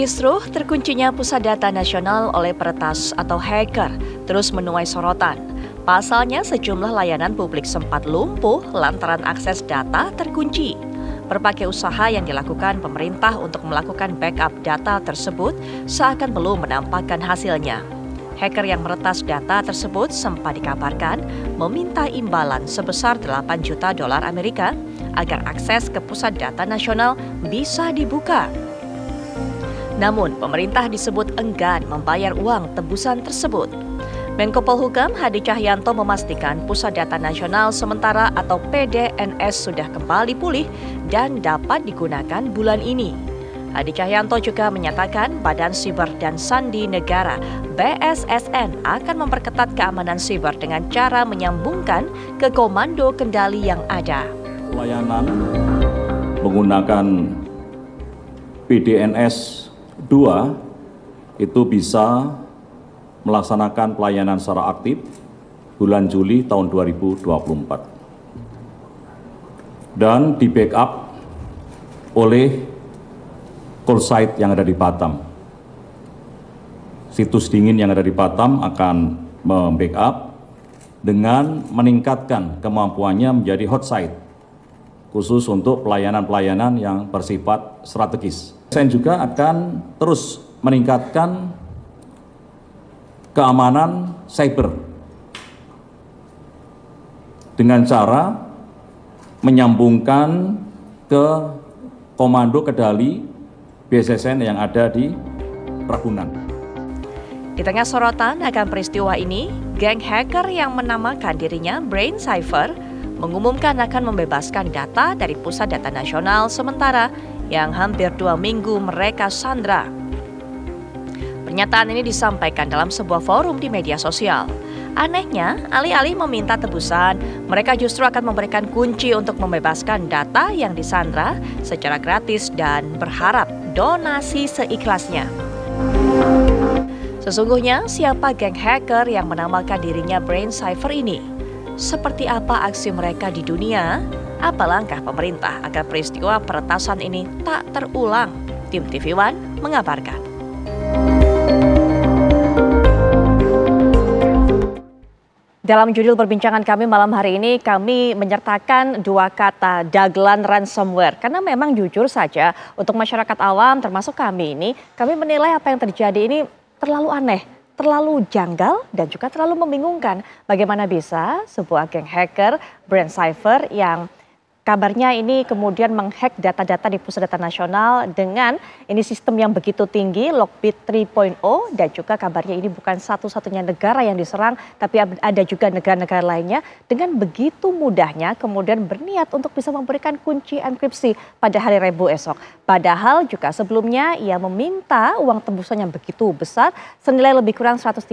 Kisruh terkuncinya pusat data nasional oleh peretas atau hacker terus menuai sorotan. Pasalnya sejumlah layanan publik sempat lumpuh lantaran akses data terkunci. Berbagai usaha yang dilakukan pemerintah untuk melakukan backup data tersebut seakan belum menampakkan hasilnya. Hacker yang meretas data tersebut sempat dikabarkan meminta imbalan sebesar 8 juta dolar Amerika agar akses ke pusat data nasional bisa dibuka. Namun, pemerintah disebut enggan membayar uang tebusan tersebut. Menko Polhukam Hadi Cahyanto memastikan Pusat Data Nasional Sementara atau PDNS sudah kembali pulih dan dapat digunakan bulan ini. Hadi Cahyanto juga menyatakan Badan Siber dan Sandi Negara BSSN akan memperketat keamanan siber dengan cara menyambungkan ke komando kendali yang ada. Layanan menggunakan PDNS 2 itu bisa melaksanakan pelayanan secara aktif bulan Juli tahun 2024 dan di backup oleh call site yang ada di Batam. Situs dingin yang ada di Batam akan membackup dengan meningkatkan kemampuannya menjadi hot site khusus untuk pelayanan-pelayanan yang bersifat strategis. Saya juga akan terus meningkatkan keamanan cyber dengan cara menyambungkan ke komando kendali BSSN yang ada di Ragunan. Di tengah sorotan akan peristiwa ini, geng hacker yang menamakan dirinya Brain Cipher mengumumkan akan membebaskan data dari Pusat Data Nasional Sementara yang hampir 2 minggu mereka sandra. Pernyataan ini disampaikan dalam sebuah forum di media sosial. Anehnya, alih-alih meminta tebusan, mereka justru akan memberikan kunci untuk membebaskan data yang disandra secara gratis dan berharap donasi seikhlasnya. Sesungguhnya, siapa geng hacker yang menamakan dirinya Brain Cipher ini? Seperti apa aksi mereka di dunia? Apa langkah pemerintah agar peristiwa peretasan ini tak terulang? Tim TV One mengabarkan. Dalam judul perbincangan kami malam hari ini, kami menyertakan 2 kata dagelan ransomware. Karena memang jujur saja untuk masyarakat awam termasuk kami ini, kami menilai apa yang terjadi ini terlalu aneh, terlalu janggal dan juga terlalu membingungkan. Bagaimana bisa sebuah geng hacker Brain Cipher yang kabarnya ini kemudian menghack data-data di Pusat Data Nasional dengan ini sistem yang begitu tinggi, Lockbit 3.0, dan juga kabarnya ini bukan satu-satunya negara yang diserang, tapi ada juga negara-negara lainnya dengan begitu mudahnya kemudian berniat untuk bisa memberikan kunci enkripsi pada hari Rabu esok. Padahal juga sebelumnya ia meminta uang tebusan yang begitu besar senilai lebih kurang 131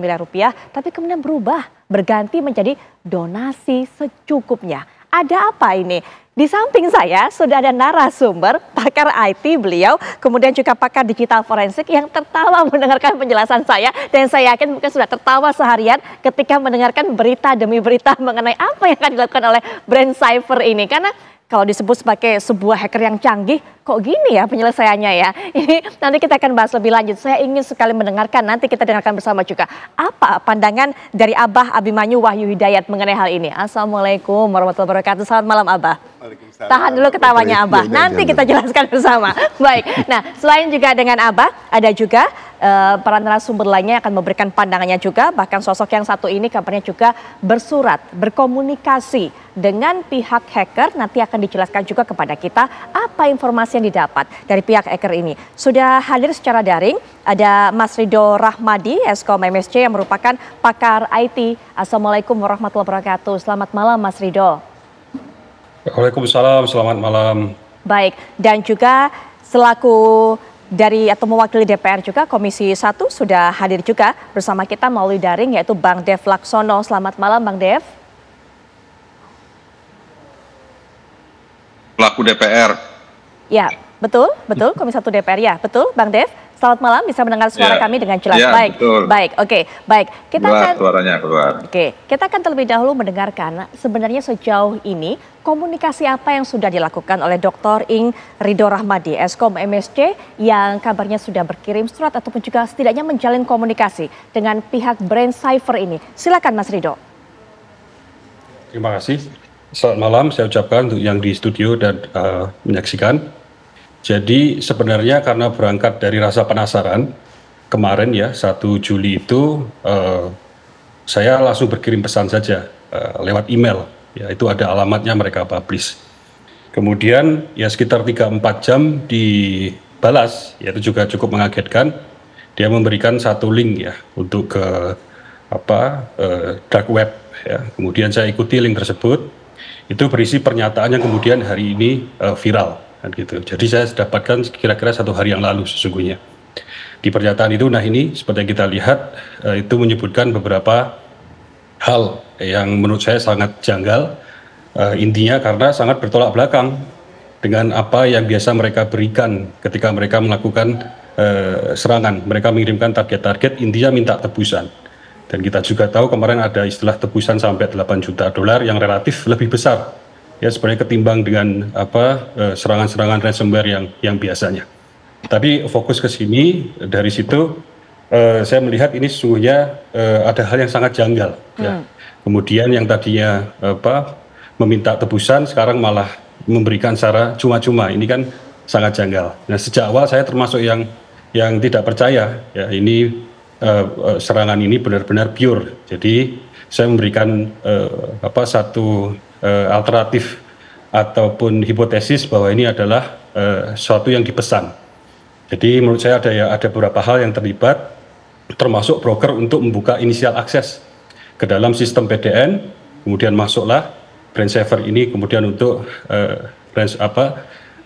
miliar rupiah, tapi kemudian berubah berganti menjadi donasi secukupnya. Ada apa ini? Di samping saya sudah ada narasumber, pakar IT beliau, kemudian juga pakar digital forensik yang tertawa mendengarkan penjelasan saya. Dan saya yakin mungkin sudah tertawa seharian ketika mendengarkan berita demi berita mengenai apa yang akan dilakukan oleh Brain Cipher ini. Karena kalau disebut sebagai sebuah hacker yang canggih, kok gini ya penyelesaiannya ya? Ini nanti kita akan bahas lebih lanjut. Saya ingin sekali mendengarkan, nanti kita dengarkan bersama juga. Apa pandangan dari Abah Abimanyu Wahyu Hidayat mengenai hal ini? Assalamualaikum warahmatullahi wabarakatuh. Selamat malam Abah. Tahan dulu ketawanya Abah, nanti kita jelaskan bersama. Baik, nah selain juga dengan Abah, ada juga para narasumber lainnya yang akan memberikan pandangannya juga. Bahkan sosok yang satu ini kabarnya juga bersurat, berkomunikasi dengan pihak hacker. Nanti akan dijelaskan juga kepada kita apa informasi yang didapat dari pihak hacker ini. Sudah hadir secara daring, ada Mas Ridho Rahmadi, Eskom MSC yang merupakan pakar IT. Assalamualaikum warahmatullahi wabarakatuh. Selamat malam Mas Ridho. Waalaikumsalam, selamat malam. Baik, dan juga selaku dari atau mewakili DPR juga Komisi 1 sudah hadir juga bersama kita melalui daring yaitu Bang Dev Laksono. Selamat malam Bang Dev. Pelaku DPR. Ya, betul Komisi 1 DPR ya, betul Bang Dev. Selamat malam, bisa mendengar suara kami dengan jelas. Baik, betul. baik, oke, baik. Suaranya keluar. Oke, kita akan terlebih dahulu mendengarkan sebenarnya sejauh ini komunikasi apa yang sudah dilakukan oleh Dr. Ing Ridho Rahmadi, Eskom MSC, yang kabarnya sudah berkirim surat ataupun juga setidaknya menjalin komunikasi dengan pihak Brain Cipher ini. Silakan Mas Ridho. Terima kasih. Selamat malam, saya ucapkan untuk yang di studio dan menyaksikan. Jadi sebenarnya karena berangkat dari rasa penasaran, kemarin ya 1 Juli itu saya langsung berkirim pesan saja lewat email, ya itu ada alamatnya mereka publish. Kemudian ya sekitar 3-4 jam dibalas, ya itu juga cukup mengagetkan. Dia memberikan satu link ya untuk ke dark web ya. Kemudian saya ikuti link tersebut, itu berisi pernyataan yang kemudian hari ini viral. Kan gitu. Jadi saya dapatkan kira-kira 1 hari yang lalu sesungguhnya. Di pernyataan itu, nah ini seperti yang kita lihat itu menyebutkan beberapa hal yang menurut saya sangat janggal. Intinya karena sangat bertolak belakang dengan apa yang biasa mereka berikan ketika mereka melakukan serangan. Mereka mengirimkan target-target, intinya minta tebusan. Dan kita juga tahu kemarin ada istilah tebusan sampai $8 juta yang relatif lebih besar. Ya sebenarnya ketimbang dengan serangan-serangan ransomware yang biasanya. Tapi fokus ke sini, dari situ saya melihat ini sesungguhnya ada hal yang sangat janggal. Ya. Kemudian yang tadinya meminta tebusan sekarang malah memberikan secara cuma-cuma. Ini kan sangat janggal. Nah sejak awal saya termasuk yang tidak percaya. Ya ini serangan ini benar-benar pure. Jadi saya memberikan satu alternatif ataupun hipotesis bahwa ini adalah sesuatu yang dipesan. Jadi menurut saya ada beberapa hal yang terlibat, termasuk broker untuk membuka inisial akses ke dalam sistem PDN, kemudian masuklah Brain Cipher ini kemudian untuk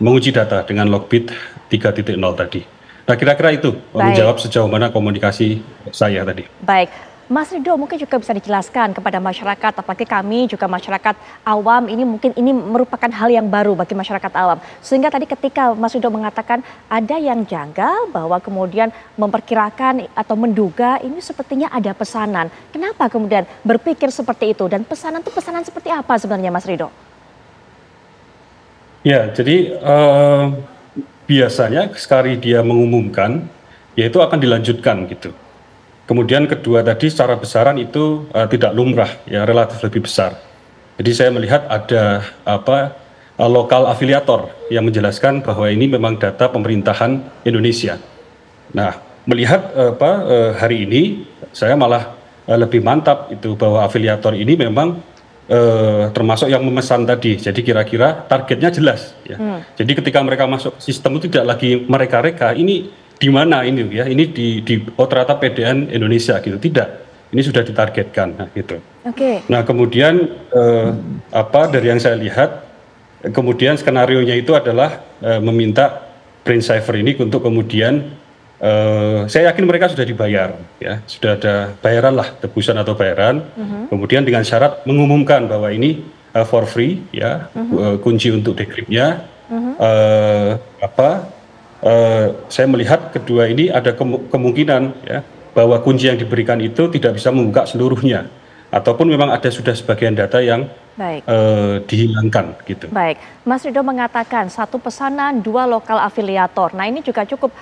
menguji data dengan Logbit 3.0 tadi. Nah kira-kira itu menjawab sejauh mana komunikasi saya tadi. Baik. Mas Ridho mungkin juga bisa dijelaskan kepada masyarakat, apalagi kami juga masyarakat awam, ini mungkin ini merupakan hal yang baru bagi masyarakat awam. Sehingga tadi ketika Mas Ridho mengatakan ada yang janggal bahwa kemudian memperkirakan atau menduga ini sepertinya ada pesanan. Kenapa kemudian berpikir seperti itu dan pesanan itu pesanan seperti apa sebenarnya Mas Ridho? Ya, jadi biasanya sekali dia mengumumkan, yaitu akan dilanjutkan gitu. Kemudian kedua tadi secara besaran itu tidak lumrah, ya relatif lebih besar. Jadi saya melihat ada lokal afiliator yang menjelaskan bahwa ini memang data pemerintahan Indonesia. Nah melihat hari ini saya malah lebih mantap itu bahwa afiliator ini memang termasuk yang memesan tadi. Jadi kira-kira targetnya jelas. Ya. Jadi ketika mereka masuk sistem itu tidak lagi mereka-reka ini. Di mana ini ya? Ini di ternyata PDN Indonesia gitu. Tidak. Ini sudah ditargetkan nah, gitu. Oke. Nah, kemudian dari yang saya lihat kemudian skenarionya itu adalah meminta Brain Cipher ini untuk kemudian saya yakin mereka sudah dibayar ya. Sudah ada bayaran lah, tebusan atau bayaran. Kemudian dengan syarat mengumumkan bahwa ini for free ya, kunci untuk decryptnya saya melihat kedua ini ada kemungkinan ya bahwa kunci yang diberikan itu tidak bisa membuka seluruhnya ataupun memang ada sudah sebagian data yang dihilangkan gitu. Baik, Mas Ridho mengatakan 1 pesanan 2 lokal afiliator. Nah ini juga cukup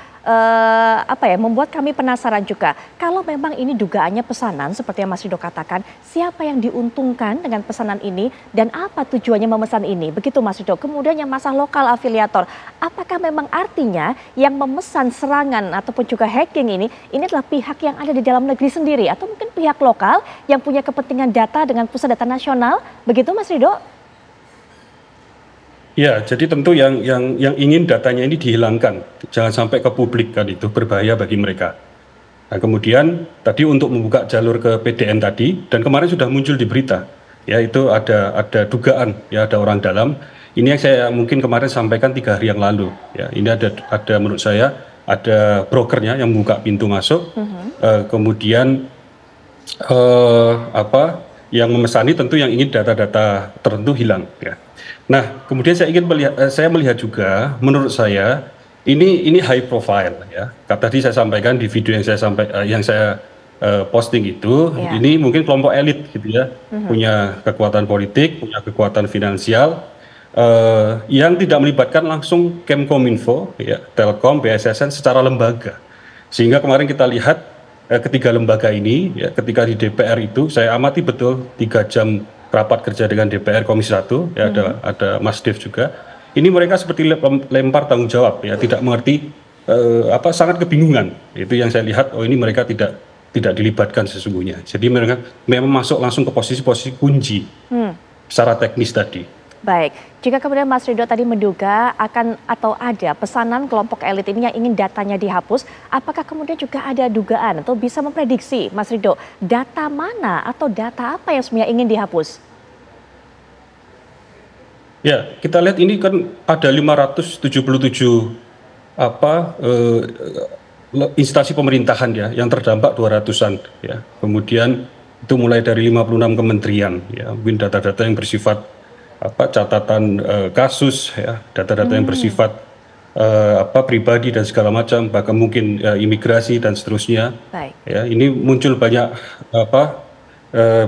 membuat kami penasaran juga. Kalau memang ini dugaannya pesanan seperti yang Mas Ridho katakan, siapa yang diuntungkan dengan pesanan ini dan apa tujuannya memesan ini? Begitu Mas Ridho. Kemudian yang masalah lokal afiliator, apakah memang artinya yang memesan serangan ataupun juga hacking ini adalah pihak yang ada di dalam negeri sendiri atau mungkin pihak lokal yang punya kepentingan data dengan pusat data nasional? Begitu Mas Ridho? Ya, jadi tentu yang ingin datanya ini dihilangkan, jangan sampai ke publik kan itu berbahaya bagi mereka. Nah, kemudian tadi untuk membuka jalur ke PDN tadi dan kemarin sudah muncul di berita, ya itu ada dugaan, ya ada orang dalam. Ini yang saya mungkin kemarin sampaikan 3 hari yang lalu. Ya, ini ada menurut saya ada brokernya yang membuka pintu masuk, kemudian yang memesani tentu yang ingin data-data tertentu hilang. Ya. Nah, kemudian saya melihat juga, menurut saya Ini high profile ya. Tadi saya sampaikan di video yang saya posting itu, ini mungkin kelompok elit gitu ya, punya kekuatan politik, punya kekuatan finansial, yang tidak melibatkan langsung Kemkominfo, ya, Telkom, BSSN secara lembaga. Sehingga kemarin kita lihat ketiga lembaga ini, ya, ketika di DPR itu, saya amati betul 3 jam rapat kerja dengan DPR Komisi 1, ya, ada Mas Dev juga. Ini mereka seperti lempar tanggung jawab, ya, tidak mengerti, sangat kebingungan. Itu yang saya lihat. Oh, ini mereka tidak dilibatkan sesungguhnya. Jadi mereka memang masuk langsung ke posisi-posisi kunci secara teknis tadi. Baik, jika kemudian Mas Ridho tadi menduga akan atau ada pesanan kelompok elit ini yang ingin datanya dihapus, apakah kemudian juga ada dugaan atau bisa memprediksi, Mas Ridho, data mana atau data apa yang sebenarnya ingin dihapus? Ya, kita lihat ini kan ada 577 instansi pemerintahan ya yang terdampak 200-an ya. Kemudian itu mulai dari 56 kementerian ya, mungkin data-data yang bersifat catatan kasus ya, data-data yang bersifat pribadi dan segala macam, bahkan mungkin imigrasi dan seterusnya. Baik. Ya, ini muncul banyak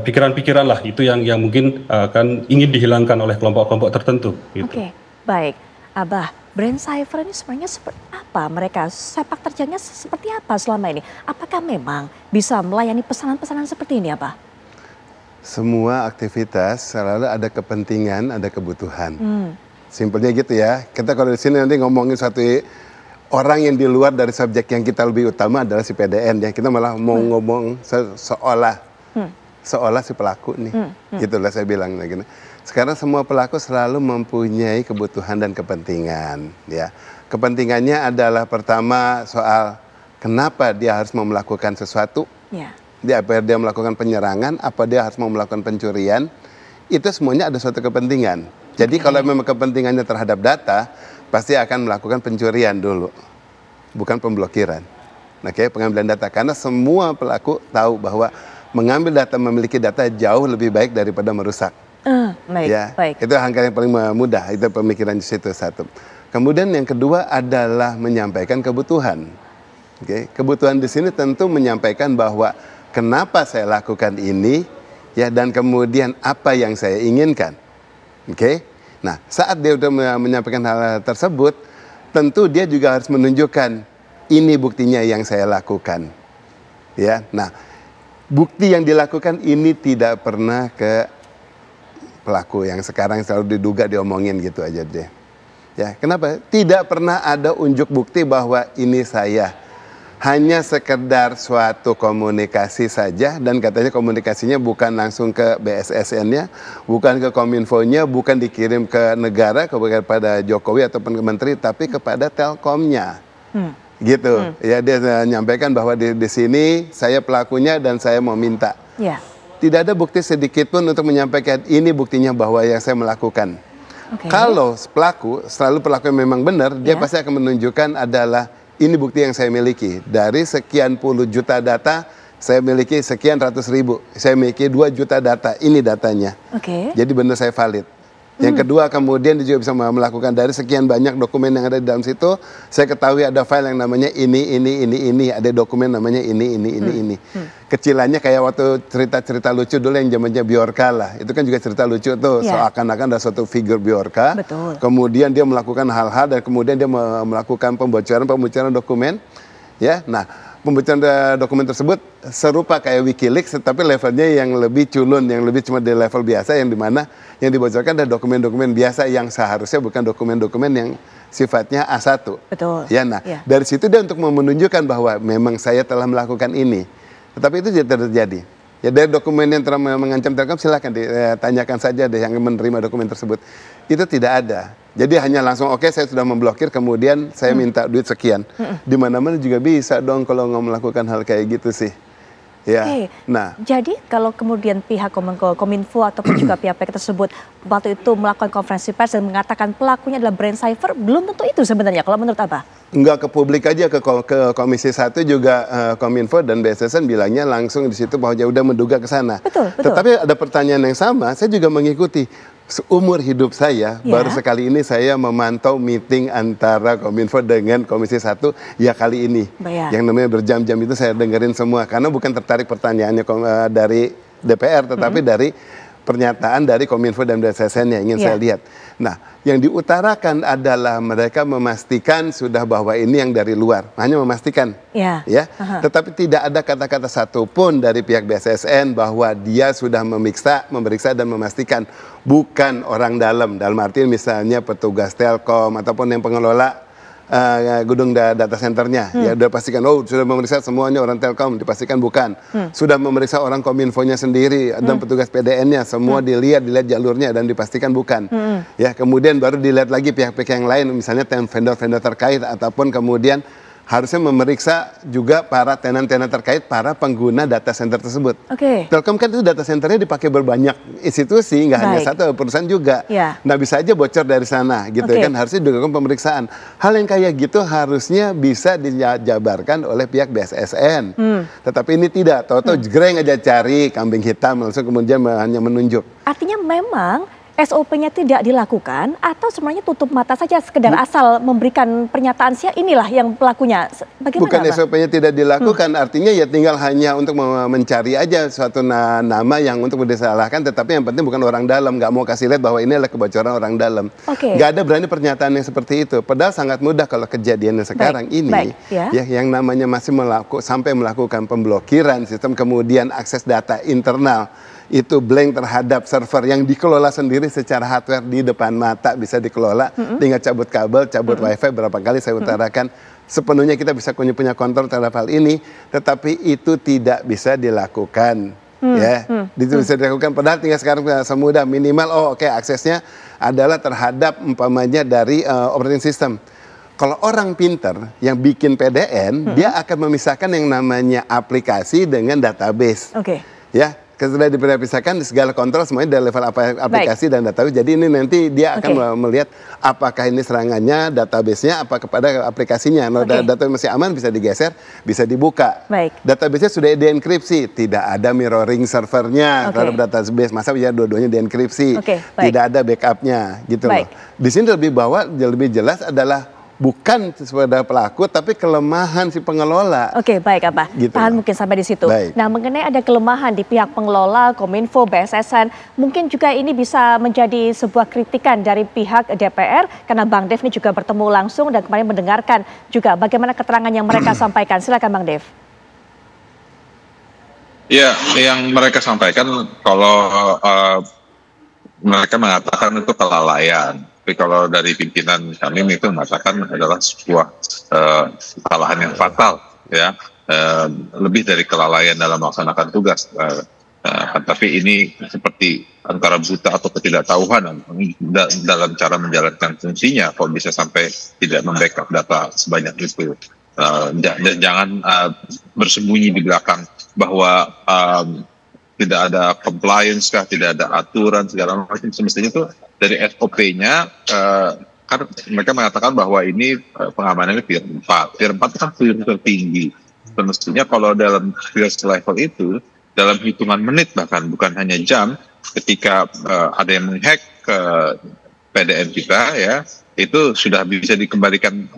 pikiran-pikiran lah itu yang mungkin akan ingin dihilangkan oleh kelompok-kelompok tertentu. Gitu. Oke, baik. Abah, brand Cypher ini sebenarnya seperti apa mereka? Sepak terjangnya seperti apa selama ini? Apakah memang bisa melayani pesanan-pesanan seperti ini, Abah? Semua aktivitas selalu ada kepentingan, ada kebutuhan. Simpelnya gitu ya. Kita kalau di sini nanti ngomongin satu orang yang di luar dari subjek yang kita lebih utama adalah si PDN ya. Kita malah mau ngomong seolah si pelaku nih, gitulah saya bilang. Sekarang semua pelaku selalu mempunyai kebutuhan dan kepentingan, ya. Kepentingannya adalah pertama soal kenapa dia harus mau melakukan sesuatu, apa dia melakukan penyerangan, apa dia harus mau melakukan pencurian, itu semuanya ada suatu kepentingan. Jadi kalau memang kepentingannya terhadap data, pasti akan melakukan pencurian dulu, bukan pemblokiran. Oke, pengambilan data, karena semua pelaku tahu bahwa mengambil data, memiliki data jauh lebih baik daripada merusak. Baik, ya, baik. Itu angka yang paling mudah, itu pemikiran di situ satu. Kemudian yang kedua adalah menyampaikan kebutuhan. Oke, kebutuhan di sini tentu menyampaikan bahwa kenapa saya lakukan ini, ya, dan kemudian apa yang saya inginkan. Oke, nah saat dia sudah menyampaikan hal tersebut, tentu dia juga harus menunjukkan ini buktinya yang saya lakukan. Ya, nah. Bukti yang dilakukan ini tidak pernah ke pelaku yang sekarang selalu diduga diomongin gitu aja deh. Ya, kenapa? Tidak pernah ada unjuk bukti bahwa ini saya. Hanya sekedar suatu komunikasi saja, dan katanya komunikasinya bukan langsung ke BSSN-nya, bukan ke Kominfo-nya, bukan dikirim ke negara, kepada Jokowi ataupun ke menteri, tapi kepada Telkomnya. Gitu, ya, dia menyampaikan bahwa di sini saya pelakunya dan saya mau minta. Tidak ada bukti sedikit pun untuk menyampaikan ini buktinya bahwa yang saya melakukan. Kalau selalu pelaku yang memang benar, dia pasti akan menunjukkan adalah ini bukti yang saya miliki. Dari sekian puluh juta data, saya miliki sekian ratus ribu. Saya miliki 2 juta data, ini datanya. Jadi benar saya valid. Yang kedua, kemudian dia juga bisa melakukan dari sekian banyak dokumen yang ada di dalam situ, saya ketahui ada file yang namanya ini, ada dokumen namanya ini. Kecilannya kayak waktu cerita-cerita lucu dulu yang zamannya Bjorka lah, itu kan juga cerita lucu tuh, seakan-akan ada suatu figur Bjorka, kemudian dia melakukan hal-hal dan kemudian dia melakukan pembocoran dokumen, ya. Nah, pembocoran dokumen tersebut serupa kayak Wikileaks, tapi levelnya yang lebih culun, yang lebih cuma di level biasa, yang dimana yang dibocorkan adalah dokumen-dokumen biasa yang seharusnya bukan dokumen-dokumen yang sifatnya A1. Betul. Ya, nah, dari situ dia untuk menunjukkan bahwa memang saya telah melakukan ini. Tetapi itu tidak terjadi. Ya, dari dokumen yang telah mengancam Telkom, silakan ditanyakan saja deh yang menerima dokumen tersebut. Itu tidak ada. Jadi hanya langsung oke, saya sudah memblokir, kemudian saya minta duit sekian. Di mana-mana juga bisa dong kalau nggak melakukan hal kayak gitu sih. Ya. Nah, jadi kalau kemudian pihak Kominfo ataupun juga pihak-pihak tersebut waktu itu melakukan konferensi pers dan mengatakan pelakunya adalah brand Cypher, belum tentu itu sebenarnya kalau menurut Abah? Enggak ke publik aja, ke Komisi 1 juga Kominfo dan BSSN bilangnya langsung di situ bahwa ya udah menduga ke sana. Betul. Tetapi ada pertanyaan yang sama, saya juga mengikuti. seumur hidup saya, baru sekali ini saya memantau meeting antara Kominfo dengan Komisi 1, ya kali ini. Yang namanya berjam-jam itu saya dengerin semua, karena bukan tertarik pertanyaannya dari DPR, tetapi dari pernyataan dari Kominfo dan BSSN yang ingin saya lihat. Nah, yang diutarakan adalah mereka memastikan sudah bahwa ini yang dari luar, hanya memastikan, tetapi tidak ada kata-kata satupun dari pihak BSSN bahwa dia sudah memeriksa dan memastikan bukan orang dalam arti misalnya petugas Telkom ataupun yang pengelola gedung data centernya, ya udah pastikan, sudah memeriksa semuanya orang Telkom, dipastikan bukan. Sudah memeriksa orang Kominfonya sendiri dan petugas PDN-nya, semua dilihat jalurnya dan dipastikan bukan. Ya, kemudian baru dilihat lagi pihak-pihak yang lain, misalnya vendor-vendor terkait, ataupun kemudian harusnya memeriksa juga para tenan-tenan terkait, para pengguna data center tersebut. Telkom kan itu data centernya dipakai berbanyak institusi, nggak hanya satu perusahaan juga. Nah, bisa aja bocor dari sana, gitu kan, harusnya dilakukan pemeriksaan. Hal yang kayak gitu harusnya bisa dijabarkan oleh pihak BSSN. Tetapi ini tidak, tahu-tahu jgreng aja cari kambing hitam, langsung kemudian hanya menunjuk. Artinya memang SOP-nya tidak dilakukan atau sebenarnya tutup mata saja sekedar asal memberikan pernyataan inilah yang pelakunya. Bagaimana, bukan SOP-nya tidak dilakukan, artinya ya tinggal hanya untuk mencari aja suatu nama yang untuk disalahkan, tetapi yang penting bukan orang dalam, nggak mau kasih lihat bahwa ini adalah kebocoran orang dalam. Nggak ada berani pernyataan yang seperti itu. Padahal sangat mudah kalau kejadiannya sekarang ini, ya yang namanya masih sampai melakukan pemblokiran sistem, kemudian akses data internal itu blank terhadap server yang dikelola sendiri secara hardware di depan mata, bisa dikelola, tinggal cabut kabel, cabut wifi. Berapa kali saya utarakan, sepenuhnya kita bisa punya kontrol terhadap hal ini, tetapi itu tidak bisa dilakukan. Itu bisa dilakukan, padahal tinggal sekarang semudah minimal, aksesnya adalah terhadap umpamanya dari operating system. Kalau orang pinter yang bikin PDN, dia akan memisahkan yang namanya aplikasi dengan database. Ya, sudah dipisahkan, segala kontrol semuanya dari level aplikasi dan database. Jadi ini nanti dia akan melihat apakah ini serangannya database-nya apa kepada aplikasinya. Kalau data masih aman bisa digeser, bisa dibuka. Database-nya sudah dienkripsi, tidak ada mirroring servernya terhadap database. Masa ya dua-duanya dienkripsi, tidak ada backupnya, gitu loh. Di sini lebih jelas adalah bukan sebagai pelaku, tapi kelemahan si pengelola. Baik, Abah. Tahan mungkin sampai di situ. Nah, mengenai ada kelemahan di pihak pengelola, Kominfo, BSSN, mungkin juga ini bisa menjadi sebuah kritikan dari pihak DPR, karena Bang Dev ini juga bertemu langsung dan kemarin mendengarkan juga bagaimana keterangan yang mereka sampaikan. Silakan Bang Dev. Ya, yang mereka sampaikan kalau mereka mengatakan itu kelalaian. Tapi kalau dari pimpinan kami itu mengatakan adalah sebuah kesalahan yang fatal, ya, lebih dari kelalaian dalam melaksanakan tugas. Tapi ini seperti antara buta atau ketidaktahuan dalam cara menjalankan fungsinya. Kok bisa sampai tidak membackup data sebanyak itu? Jangan bersembunyi di belakang bahwa tidak ada compliance kah, tidak ada aturan segala macam. Semestinya itu dari SOP-nya kan mereka mengatakan bahwa ini pengamanannya tier 4. Tier 4 itu kan tier tertinggi. Semestinya kalau dalam first level itu dalam hitungan menit, bahkan bukan hanya jam, ketika ada yang menghack ke PDN kita, ya, itu sudah bisa dikembalikan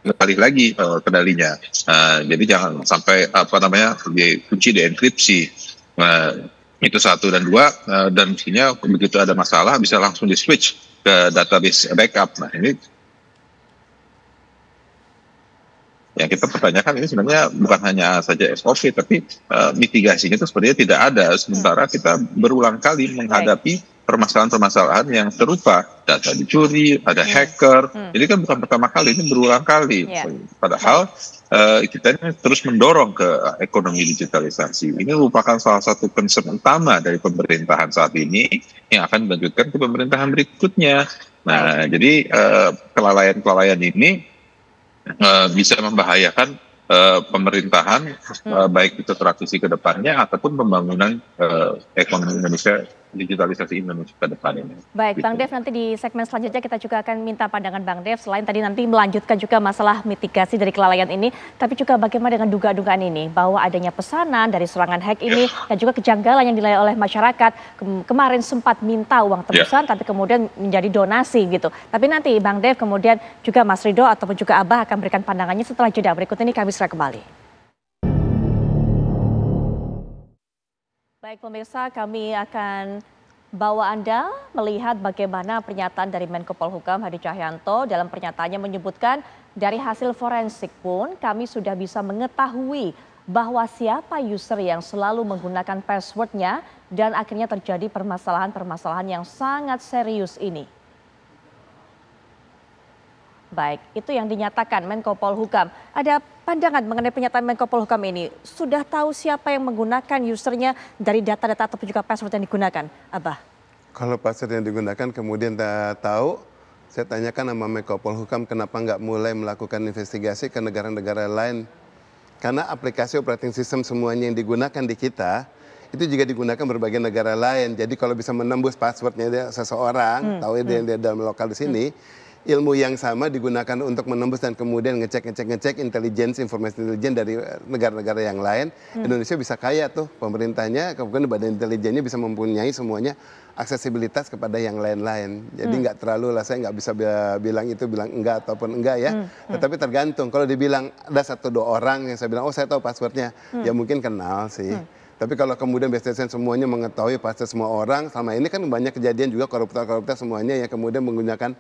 kali lagi kendalinya. Jadi jangan sampai dikunci, dienkripsi. Itu satu, dan dua, dan mestinya begitu ada masalah bisa langsung di switch ke database backup. Nah, ini yang kita pertanyakan, ini sebenarnya bukan hanya saja SOP, tapi mitigasinya itu sebenarnya tidak ada. Sementara kita berulang kali menghadapi permasalahan-permasalahan yang serupa, data dicuri, ada hacker. Jadi kan bukan pertama kali, ini berulang kali. Padahal kita ini terus mendorong ke ekonomi digitalisasi. Ini merupakan salah satu concern utama dari pemerintahan saat ini yang akan dilanjutkan ke pemerintahan berikutnya. Nah, jadi kelalaian-kelalaian ini bisa membahayakan pemerintahan, baik itu transisi ke depannya ataupun pembangunan ekonomi Indonesia digitalisasi Indonesia ke depan ini. Baik, Bang Dev, nanti di segmen selanjutnya kita juga akan minta pandangan Bang Dev. Selain tadi nanti melanjutkan juga masalah mitigasi dari kelalaian ini, tapi juga bagaimana dengan dugaan-dugaan ini bahwa adanya pesanan dari serangan hack ini dan juga kejanggalan yang dinilai oleh masyarakat. Kemarin sempat minta uang tebusan, tapi kemudian menjadi donasi gitu. Tapi nanti Bang Dev, kemudian juga Mas Ridho ataupun juga Abah akan berikan pandangannya setelah jeda. Berikut ini kami segera kembali. Baik pemirsa, kami akan bawa Anda melihat bagaimana pernyataan dari Menko Polhukam Hadi Cahyanto. Dalam pernyataannya menyebutkan dari hasil forensik pun kami sudah bisa mengetahui bahwa siapa user yang selalu menggunakan passwordnya dan akhirnya terjadi permasalahan-permasalahan yang sangat serius ini. Baik, itu yang dinyatakan Menko Polhukam. Ada pandangan mengenai pernyataan Menko Polhukam ini? Sudah tahu siapa yang menggunakan usernya dari data-data ataupun juga password yang digunakan, Abah? Kalau password yang digunakan kemudian tahu, saya tanyakan sama Menko Polhukam kenapa nggak mulai melakukan investigasi ke negara-negara lain. Karena aplikasi operating system semuanya yang digunakan di kita, itu juga digunakan berbagai negara lain. Jadi kalau bisa menembus passwordnya seseorang, tahu dia dalam lokal di sini, ilmu yang sama digunakan untuk menembus dan kemudian ngecek informasi intelijen dari negara-negara yang lain. Indonesia bisa kaya tuh pemerintahnya, kemudian badan intelijennya bisa mempunyai semuanya aksesibilitas kepada yang lain-lain. Jadi nggak terlalu lah, saya nggak bisa bilang enggak ataupun enggak ya. Tetapi tergantung, kalau dibilang ada 1-2 orang yang saya bilang, oh saya tahu passwordnya, ya mungkin kenal sih. Tapi kalau kemudian BSSN semuanya mengetahui password semua orang, sama ini kan banyak kejadian juga koruptor-koruptor semuanya yang kemudian menggunakan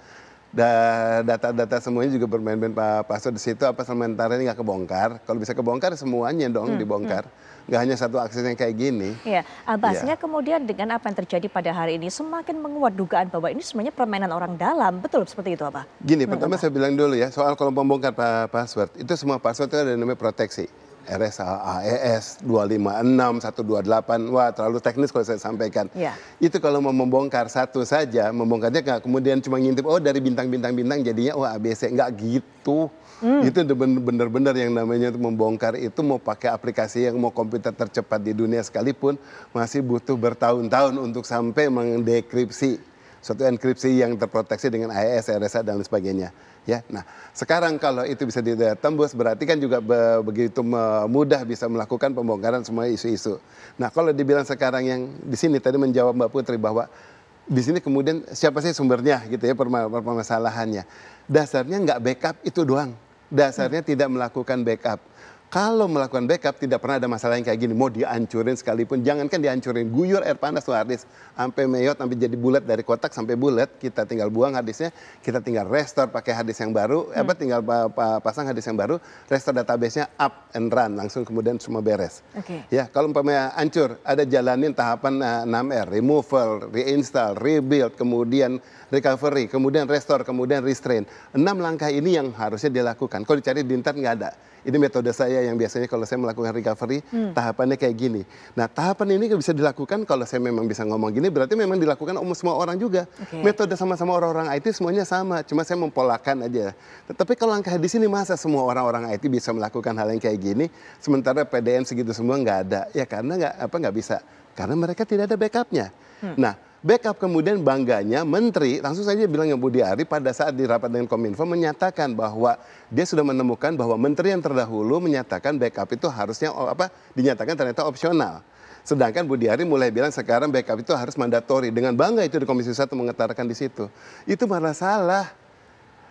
data-data semuanya juga bermain-main password di situ, apa sementara ini nggak kebongkar. Kalau bisa kebongkar semuanya dong dibongkar. Nggak hanya satu akses yang kayak gini. Iya, Abasnya kemudian dengan apa yang terjadi pada hari ini semakin menguat dugaan bahwa ini sebenarnya permainan orang dalam. Betul seperti itu, Abah? Gini, pertama saya bilang dulu ya, soal kalau membongkar password, itu semua password itu ada namanya proteksi. RSA, AES, 256, 128, wah terlalu teknis kalau saya sampaikan. Ya. Itu kalau mau membongkar satu saja, membongkarnya nggak kemudian cuma ngintip, oh dari bintang-bintang jadinya, oh ABC, nggak gitu. Itu benar-benar yang namanya membongkar itu mau pakai aplikasi yang mau komputer tercepat di dunia sekalipun, masih butuh bertahun-tahun untuk sampai mendekripsi suatu enkripsi yang terproteksi dengan AES, RSA dan lain sebagainya. Ya, nah sekarang kalau itu bisa ditembus berarti kan juga begitu mudah bisa melakukan pembongkaran semua isu-isu. Nah kalau dibilang sekarang yang di sini tadi menjawab Mbak Putri bahwa di sini kemudian siapa sih sumbernya gitu ya permasalahannya. Dasarnya nggak backup itu doang. Dasarnya tidak melakukan backup. Kalau melakukan backup tidak pernah ada masalah yang kayak gini. Mau dihancurin sekalipun, jangankan dihancurin, guyur air panas tuh harddisk. Sampai meyot, sampai jadi bulat dari kotak sampai bulat. Kita tinggal buang harddisknya, kita tinggal restore pakai harddisk yang baru. Tinggal pasang harddisk yang baru, restore database-nya up and run. Langsung kemudian semua beres. Ya, kalau umpamanya hancur, ada jalanin tahapan 6R. Removal, reinstall, rebuild, kemudian recovery, kemudian restore, kemudian restrain. 6 langkah ini yang harusnya dilakukan. Kalau dicari di internet nggak ada. Ini metode saya yang biasanya kalau saya melakukan recovery, tahapannya kayak gini. Nah, tahapan ini bisa dilakukan kalau saya memang bisa ngomong gini, berarti memang dilakukan semua orang juga. Metode sama-sama orang-orang IT semuanya sama, cuma saya mempolakan aja. Tetapi kalau langkah di sini masa semua orang-orang IT bisa melakukan hal yang kayak gini, sementara PDM segitu semua nggak ada. Ya karena nggak bisa. Karena mereka tidak ada backupnya. Nah, backup kemudian bangganya Menteri langsung saja bilang yang Budi Ari pada saat di rapat dengan Kominfo menyatakan bahwa dia sudah menemukan bahwa Menteri yang terdahulu menyatakan backup itu harusnya dinyatakan ternyata opsional. Sedangkan Budi Ari mulai bilang sekarang backup itu harus mandatori. Dengan bangga itu di Komisi 1 mengutarakan di situ. Itu malah salah.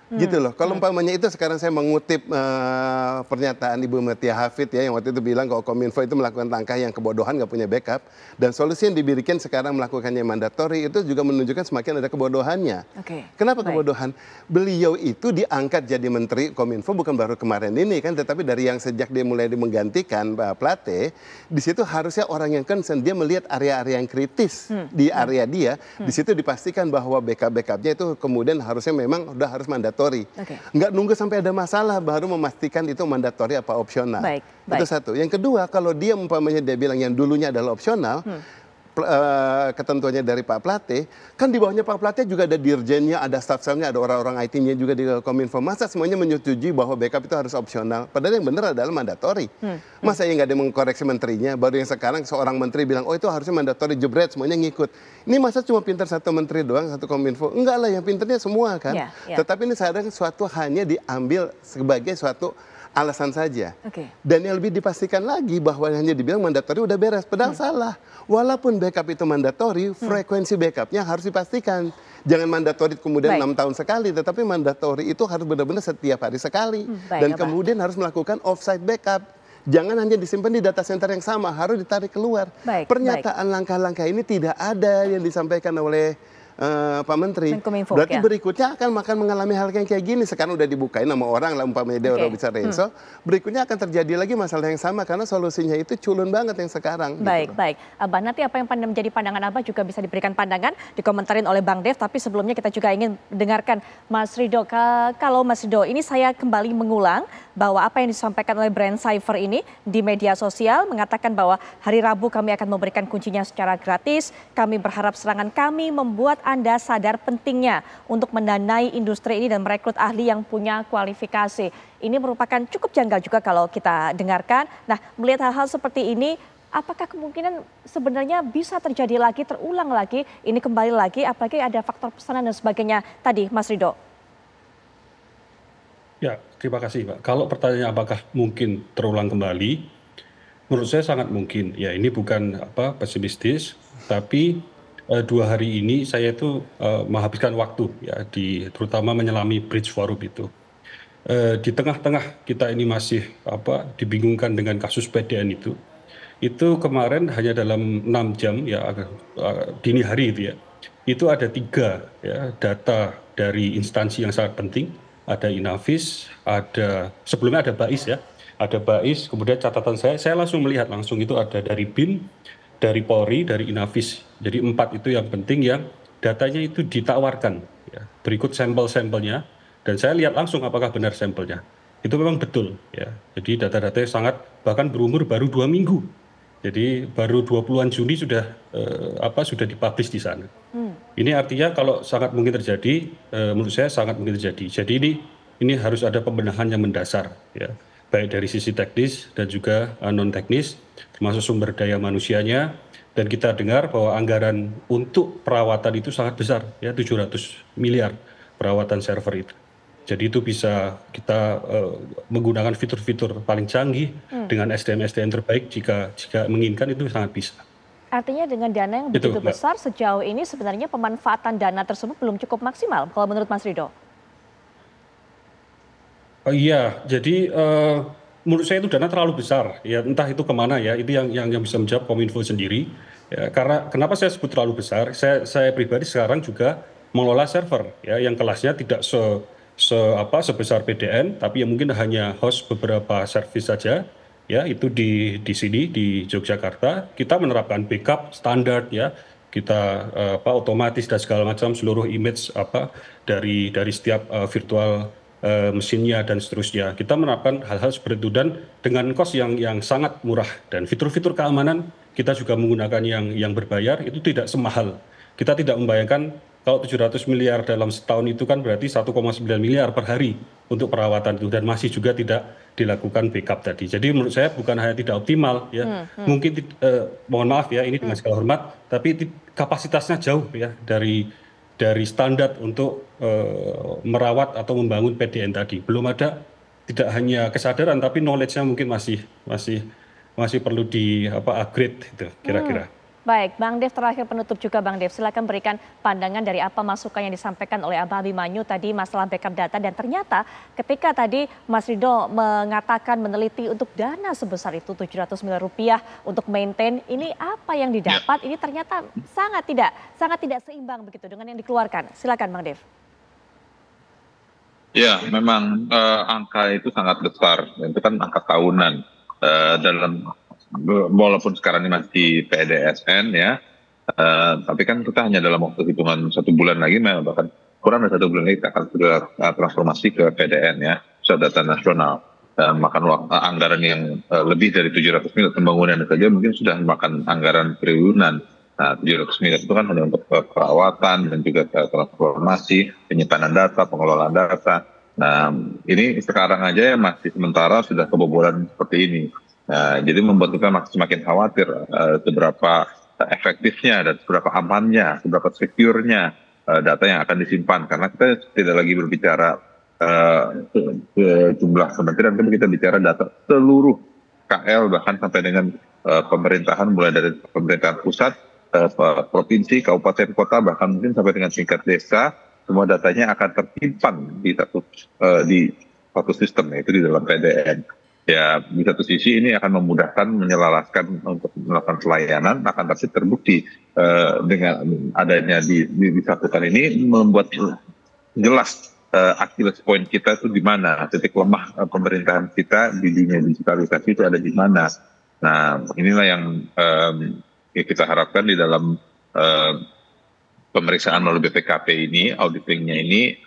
Gitu loh. Kalau umpamanya itu sekarang saya mengutip pernyataan Ibu Mutia Hafid ya yang waktu itu bilang kalau Kominfo itu melakukan langkah yang kebodohan nggak punya backup dan solusi yang diberikan sekarang melakukannya mandatori itu juga menunjukkan semakin ada kebodohannya. Kenapa kebodohan? Beliau itu diangkat jadi Menteri Kominfo bukan baru kemarin ini kan, tetapi dari yang sejak dia mulai menggantikan Pak Plate, di situ harusnya orang yang concern dia melihat area-area yang kritis di area dia, di situ dipastikan bahwa backupnya itu kemudian harusnya memang udah harus mandatori. Nggak nunggu sampai ada masalah baru memastikan itu mandatori apa opsional. Itu satu. Yang kedua, kalau dia umpamanya dia bilang yang dulunya adalah opsional, ketentuannya dari Pak Plate, kan di bawahnya Pak Plate juga ada dirjennya, ada staff-staffnya, ada orang-orang IT-nya juga di Kominfo. Masa semuanya menyetujui bahwa backup itu harus opsional? Padahal yang benar adalah mandatori. Masa ya nggak ada yang mengkoreksi menterinya? Baru yang sekarang seorang menteri bilang, oh itu harusnya mandatori, jebret, semuanya ngikut. Ini masa cuma pintar satu menteri doang, satu Kominfo? Enggak lah, yang pintarnya semua kan. Tetapi ini sadar suatu hanya diambil sebagai suatu alasan saja. Dan yang lebih dipastikan lagi bahwa hanya dibilang mandatori udah beres. Padahal salah. Walaupun backup itu mandatori, frekuensi backupnya harus dipastikan. Jangan mandatori kemudian 6 tahun sekali, tetapi mandatori itu harus benar-benar setiap hari sekali. Dan kemudian harus melakukan offsite backup. Jangan hanya disimpan di data center yang sama, harus ditarik keluar. Pernyataan langkah-langkah ini tidak ada yang disampaikan oleh Pak Menteri. Berarti berikutnya akan mengalami hal yang kayak gini. Sekarang udah dibukain nama orang lah, umpamanya Dewa Robinson Renzo. Berikutnya akan terjadi lagi masalah yang sama karena solusinya itu culun banget yang sekarang. Baik, gitu. Baik. Abah, nanti apa yang menjadi pandangan Abah juga bisa diberikan pandangan, dikomentarin oleh Bang Dev. Tapi sebelumnya kita juga ingin mendengarkan Mas Rido. Kalau Mas Rido, ini saya kembali mengulang bahwa apa yang disampaikan oleh Brand Cypher ini di media sosial mengatakan bahwa hari Rabu kami akan memberikan kuncinya secara gratis. Kami berharap serangan kami membuat Anda sadar pentingnya untuk mendanai industri ini dan merekrut ahli yang punya kualifikasi. Ini merupakan cukup janggal juga kalau kita dengarkan. Nah, melihat hal-hal seperti ini, apakah kemungkinan sebenarnya bisa terjadi lagi, terulang lagi, ini kembali lagi, apalagi ada faktor pesanan dan sebagainya tadi, Mas Rido? Ya, terima kasih, Pak. Kalau pertanyaannya apakah mungkin terulang kembali, menurut saya sangat mungkin. Ya, ini bukan pesimistis, tapi 2 hari ini saya itu menghabiskan waktu ya terutama menyelami Bridge Forum itu. Di tengah-tengah kita ini masih dibingungkan dengan kasus PDN itu kemarin hanya dalam 6 jam ya dini hari itu ya, itu ada 3 ya data dari instansi yang sangat penting. Ada Inavis, sebelumnya ada BAIS ya, ada BAIS, kemudian catatan saya langsung melihat langsung itu ada dari BIN, dari Polri, dari Inavis. Jadi 4 itu yang penting yang datanya itu ditawarkan. Ya. Berikut sampel-sampelnya dan saya lihat langsung apakah benar sampelnya. Itu memang betul. Ya. Jadi data-datanya sangat bahkan berumur baru 2 minggu. Jadi baru 20-an Juni sudah dipublish di sana. Ini artinya kalau sangat mungkin terjadi, menurut saya sangat mungkin terjadi. Jadi ini harus ada pembenahan yang mendasar. Ya. Baik dari sisi teknis dan juga non teknis, termasuk sumber daya manusianya. Dan kita dengar bahwa anggaran untuk perawatan itu sangat besar, ya 700 miliar perawatan server itu. Jadi itu bisa kita menggunakan fitur-fitur paling canggih dengan SDM-SDM terbaik jika menginginkan, itu sangat bisa. Artinya dengan dana yang begitu besar sejauh ini sebenarnya pemanfaatan dana tersebut belum cukup maksimal kalau menurut Mas Rido? Iya, jadi menurut saya itu dana terlalu besar, ya entah itu kemana ya, itu yang bisa menjawab Kominfo sendiri. Ya, karena kenapa saya sebut terlalu besar? Saya pribadi sekarang juga mengelola server, ya yang kelasnya tidak sebesar PDN, tapi yang mungkin hanya host beberapa service saja. Ya itu di sini di Yogyakarta kita menerapkan backup standar ya, kita otomatis dan segala macam seluruh image dari setiap virtual mesinnya dan seterusnya. Kita menerapkan hal-hal seperti itu dan dengan cost yang sangat murah, dan fitur-fitur keamanan kita juga menggunakan yang berbayar, itu tidak semahal. Kita tidak membayangkan kalau 700 miliar dalam setahun itu kan berarti 1,9 miliar per hari untuk perawatan itu, dan masih juga tidak dilakukan backup tadi. Jadi menurut saya bukan hanya tidak optimal ya, mungkin mohon maaf ya ini dengan segala hormat, tapi kapasitasnya jauh ya dari standar untuk merawat atau membangun PDN tadi. Belum ada, tidak hanya kesadaran tapi knowledge-nya mungkin masih perlu upgrade itu kira-kira. Baik, Bang Dev, terakhir penutup juga Bang Dev, silakan berikan pandangan dari apa masukan yang disampaikan oleh Abah Abimanyu tadi masalah backup data, dan ternyata ketika tadi Mas Rido mengatakan meneliti untuk dana sebesar itu 700 miliar rupiah untuk maintain, ini apa yang didapat ini ternyata sangat tidak seimbang begitu dengan yang dikeluarkan. Silakan Bang Dev. Ya, memang angka itu sangat besar, itu kan angka tahunan dalam. Walaupun sekarang ini masih PDSN ya, tapi kan kita hanya dalam waktu hitungan 1 bulan lagi, bahkan kurang dari 1 bulan lagi kita akan sudah transformasi ke PDN ya, Pusat Data Nasional. Makan anggaran yang lebih dari 700 miliar pembangunan saja mungkin sudah makan anggaran triliunan. Nah, 700 miliar itu kan hanya untuk perawatan dan juga transformasi, penyimpanan data, pengelolaan data. Nah, ini sekarang aja ya masih sementara sudah kebobolan seperti ini. Nah, jadi membuat kita semakin khawatir seberapa efektifnya dan seberapa amannya, seberapa secure-nya data yang akan disimpan. Karena kita tidak lagi berbicara jumlah kementerian, tapi kita bicara data seluruh KL bahkan sampai dengan pemerintahan, mulai dari pemerintahan pusat, provinsi, kabupaten, kota, bahkan mungkin sampai dengan tingkat desa, semua datanya akan tersimpan di satu sistem, yaitu di dalam PDN. Ya, di satu sisi ini akan memudahkan, menyelaraskan untuk melakukan pelayanan, akan tapi terbukti dengan adanya disatukan ini membuat jelas Achilles point kita itu di mana, titik lemah pemerintahan kita di dunia digitalisasi itu ada di mana. Nah, inilah yang kita harapkan di dalam pemeriksaan melalui BPKP ini, auditingnya ini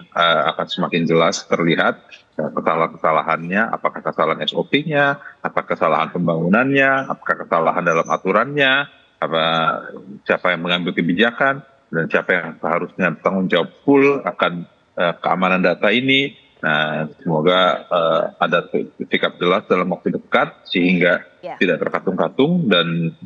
akan semakin jelas terlihat kesalahan-kesalahannya, apakah kesalahan SOP-nya, apakah kesalahan pembangunannya, apakah kesalahan dalam aturannya, siapa yang mengambil kebijakan, dan siapa yang seharusnya bertanggung jawab full akan keamanan data ini. Nah, semoga ada sikap jelas dalam waktu dekat sehingga tidak terkatung-katung dan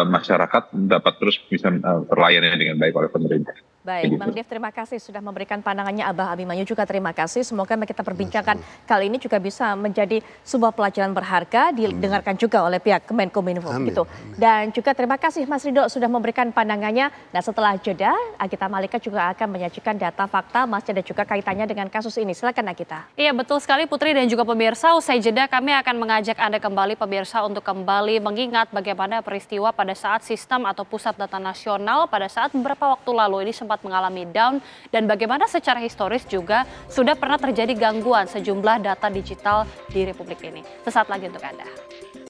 masyarakat dapat terus bisa terlayani dengan baik oleh pemerintah. Baik, Bang Dev, terima kasih sudah memberikan pandangannya. Abah Abimanyu juga terima kasih. Semoga kita perbincangan kali ini juga bisa menjadi sebuah pelajaran berharga, didengarkan juga oleh pihak Kemenkominfo gitu. Dan juga terima kasih Mas Ridho sudah memberikan pandangannya. Nah, setelah jeda, Agita Malika juga akan menyajikan data fakta Mas dan juga kaitannya dengan kasus ini. Silakan Agita. Iya, betul sekali Putri dan juga pemirsa. Usai jeda kami akan mengajak Anda kembali pemirsa untuk kembali mengingat bagaimana peristiwa pada saat sistem atau pusat data nasional pada saat beberapa waktu lalu ini sempat mengalami down dan bagaimana secara historis juga sudah pernah terjadi gangguan sejumlah data digital di Republik ini. Sesaat lagi untuk Anda.